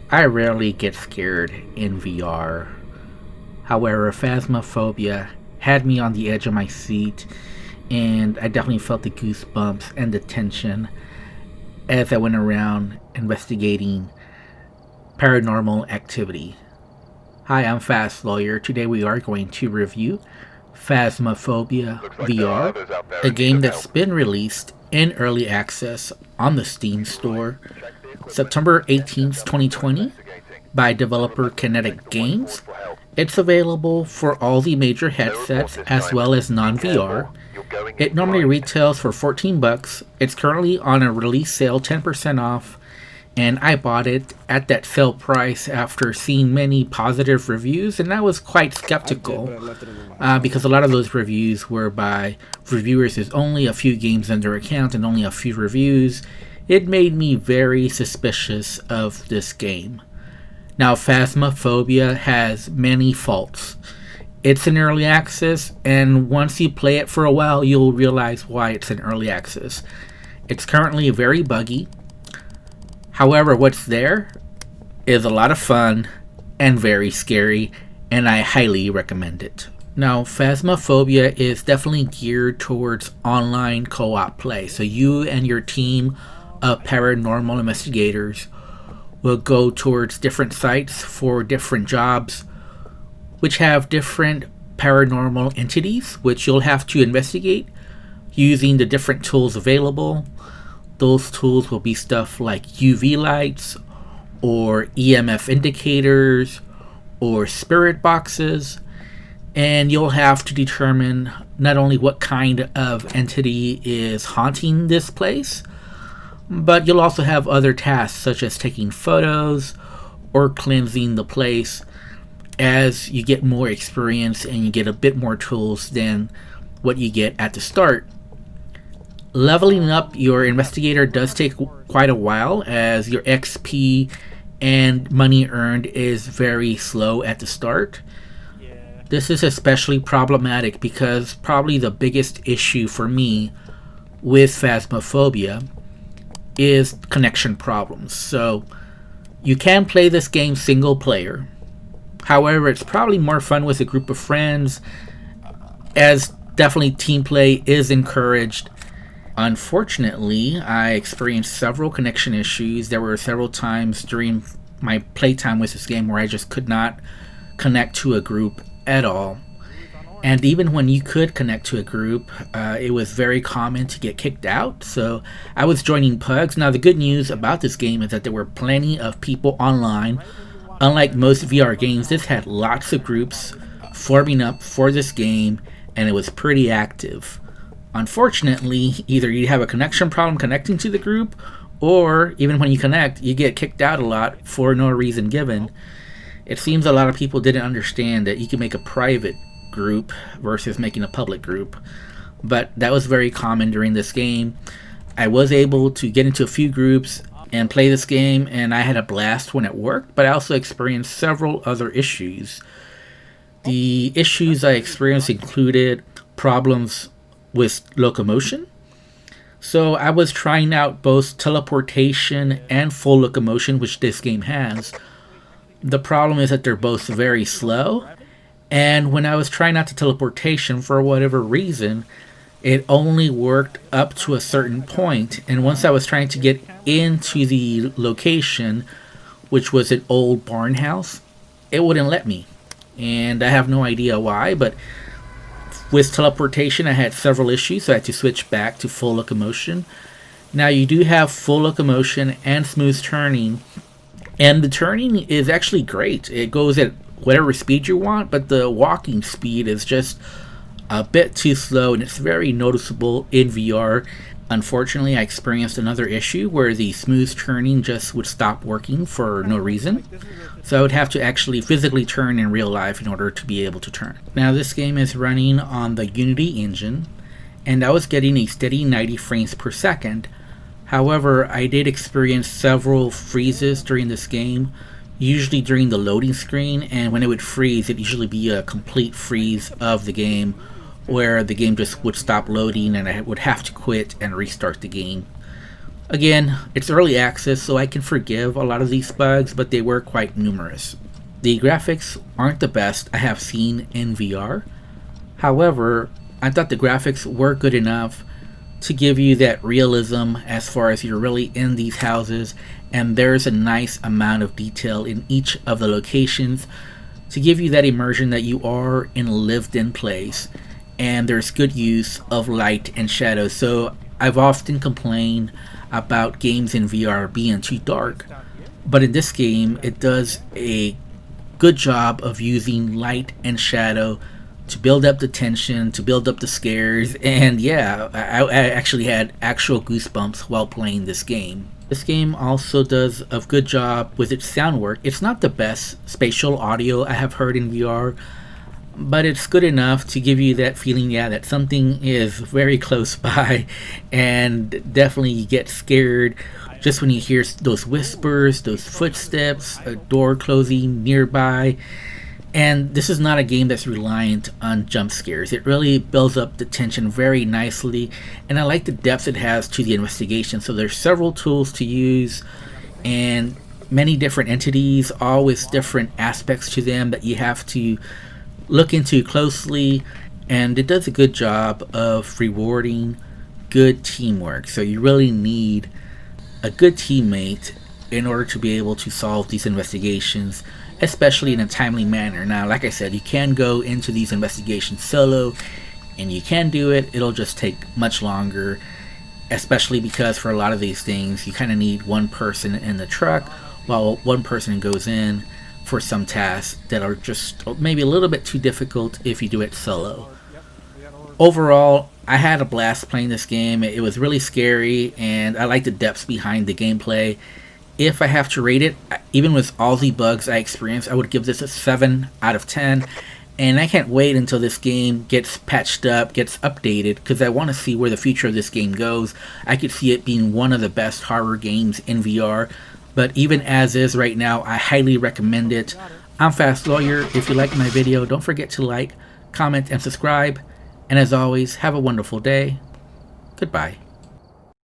I rarely get scared in VR. However, Phasmophobia had me on the edge of my seat, and I definitely felt the goosebumps and the tension as I went around investigating paranormal activity. Hi, I'm Fast Lawyer. Today we are going to review Phasmophobia VR, a game that's been released in early access on the Steam store September 18th, 2020 by developer Kinetic Games. It's available for all the major headsets as well as non-VR. It normally retails for $14. It's currently on a release sale, 10% off, and I bought it at that sale price after seeing many positive reviews, and I was quite skeptical because a lot of those reviews were by reviewers with only a few games in their account and only a few reviews. It made me very suspicious of this game. Now, Phasmophobia has many faults. It's in early access, and once you play it for a while, you'll realize why it's in early access. It's currently very buggy. However, what's there is a lot of fun and very scary, and I highly recommend it. Now, Phasmophobia is definitely geared towards online co-op play, so you and your team of paranormal investigators will go towards different sites for different jobs, which have different paranormal entities, which you'll have to investigate using the different tools available. Those tools will be stuff like UV lights, or EMF indicators, or spirit boxes, and you'll have to determine not only what kind of entity is haunting this place, but you'll also have other tasks such as taking photos or cleansing the place as you get more experience and you get a bit more tools than what you get at the start. Leveling up your investigator does take quite a while, as your XP and money earned is very slow at the start. This is especially problematic because probably the biggest issue for me with Phasmophobia is connection problems. So you can play this game single player. However, it's probably more fun with a group of friends, as definitely team play is encouraged. Unfortunately, I experienced several connection issues. There were several times during my playtime with this game where I just could not connect to a group at all. And even when you could connect to a group, it was very common to get kicked out. So I was joining pugs. Now, the good news about this game is that there were plenty of people online. Unlike most VR games, this had lots of groups forming up for this game, and it was pretty active. Unfortunately, either you have a connection problem connecting to the group, or even when you connect, you get kicked out a lot for no reason given. It seems a lot of people didn't understand that you can make a private group versus making a public group, but that was very common during this game. I was able to get into a few groups and play this game, and I had a blast when it worked, but I also experienced several other issues. The issues I experienced included problems with locomotion. So I was trying out both teleportation and full locomotion, which this game has. The problem is that they're both very slow, and when I was trying out the teleportation, for whatever reason, it only worked up to a certain point, and once I was trying to get into the location, which was an old barn house, it wouldn't let me. And I have no idea why, but with teleportation I had several issues, so I had to switch back to full locomotion. Now, you do have full locomotion and smooth turning, and the turning is actually great. It goes at whatever speed you want, but the walking speed is just a bit too slow, and it's very noticeable in VR. Unfortunately, I experienced another issue where the smooth turning just would stop working for no reason. So I would have to actually physically turn in real life in order to be able to turn. Now, this game is running on the Unity engine, and I was getting a steady 90 frames per second. However, I did experience several freezes during this game, usually during the loading screen, and when it would freeze, it'd usually be a complete freeze of the game, where the game just would stop loading and I would have to quit and restart the game. Again, it's early access, so I can forgive a lot of these bugs, but they were quite numerous. The graphics aren't the best I have seen in VR. However, I thought the graphics were good enough to give you that realism as far as you're really in these houses, and there's a nice amount of detail in each of the locations to give you that immersion that you are in a lived-in place. And there's good use of light and shadow. So I've often complained about games in VR being too dark, but in this game it does a good job of using light and shadow to build up the tension, to build up the scares, and yeah, I actually had actual goosebumps while playing this game. This game also does a good job with its sound work. It's not the best spatial audio I have heard in VR, but it's good enough to give you that feeling, yeah, that something is very close by, and definitely you get scared just when you hear those whispers, those footsteps, a door closing nearby. And this is not a game that's reliant on jump scares. It really builds up the tension very nicely, and I like the depth it has to the investigation. So there's several tools to use, and many different entities, all with different aspects to them that you have to look into closely, and it does a good job of rewarding good teamwork. So you really need a good teammate in order to be able to solve these investigations, especially in a timely manner. Now, like I said, you can go into these investigations solo, and you can do it. It'll just take much longer, especially because for a lot of these things, you kind of need one person in the truck while one person goes in for some tasks that are just maybe a little bit too difficult if you do it solo. Overall, I had a blast playing this game. It was really scary, and I like the depths behind the gameplay. If I have to rate it, even with all the bugs I experienced, I would give this a 7 out of 10. And I can't wait until this game gets patched up, gets updated, because I want to see where the future of this game goes. I could see it being one of the best horror games in VR. But even as is right now, I highly recommend it. I'm Fast Lawyer. If you like my video, don't forget to like, comment, and subscribe. And as always, have a wonderful day. Goodbye.